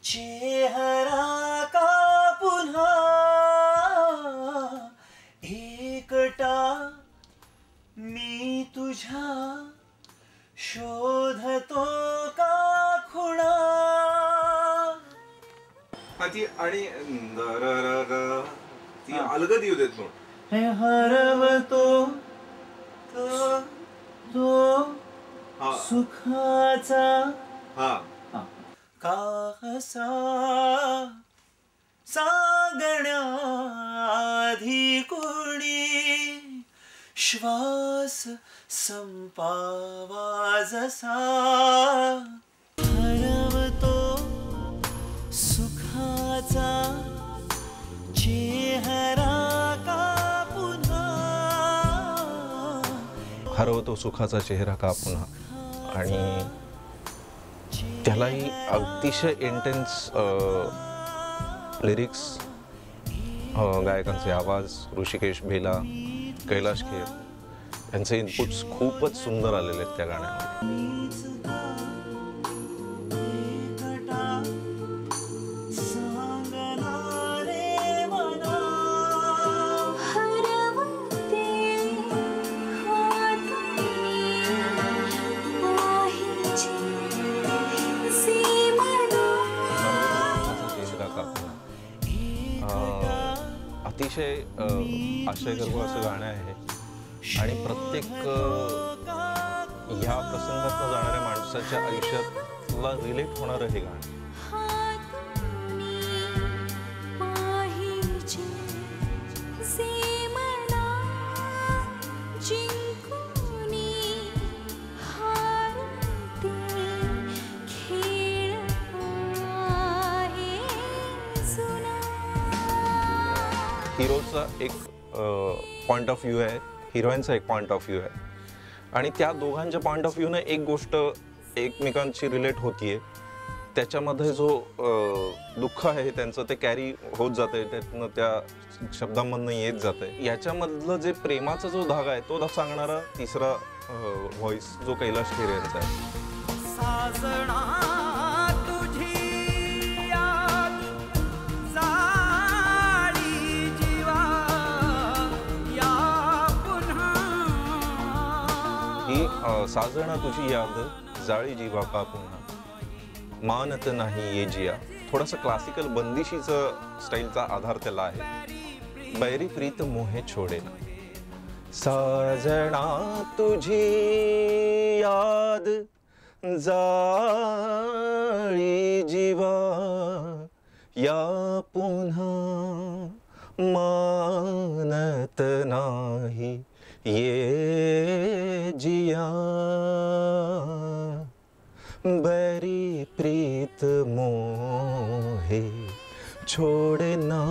चेहरा का पुन्हा एकटा मी तुझ्या शोधतो का खुणा. ती आणि ती अलगद येऊ देत हे हरवतो तो तो सुखाचा काहसा सांगण्याआधी कोणी श्वास संपावा जसा हरवतो सुखाचा चेहरा का पुन्हा. हरवतो सुखाचा चेहरा का पुन्हा. आणि त्यालाही अतिशय इंटेन्स लिरिक्स, गायकांचे आवाज, ऋषिकेश भेला, कैलाश खेर यांचे इनपुट्स खूपच सुंदर आलेले आहेत त्या गाण्यामध्ये. अतिशय आशयगर्भ असं गाणं आहे आणि प्रत्येक ह्या प्रसंगातून जाणाऱ्या माणसाच्या आयुष्यातला रिलेट होणारं हे गाणं. हिरोचा एक पॉइंट ऑफ व्ह्यू आहे, हिरोईनचा एक पॉइंट ऑफ व्ह्यू आहे आणि त्या दोघांच्या पॉइंट ऑफ व्ह्यूने एक गोष्ट एकमेकांशी रिलेट होतीये. त्याच्यामध्ये जो दुःख आहे त्यांचं ते कॅरी होत जाते, त्यातनं त्या शब्दांमधनं येत जाते. याच्यामधलं जे प्रेमाचा जो धागा आहे तो सांगणारा तिसरा व्हॉइस जो कैलाश खेर यांचा आहे. साजना तुझी याद जाळी जीवा का पुन्हा मानत नाही ये जिया. थोडासा क्लासिकल बंदिशीचं स्टाईलचा आधार त्याला आहे. बैरी प्रीत मोहे छोडे ना. साजना तुझी याद जाळी जीवा या पुन्हा मानत नाही ये जिया. बैरी प्रीत मोहे छोड़ना.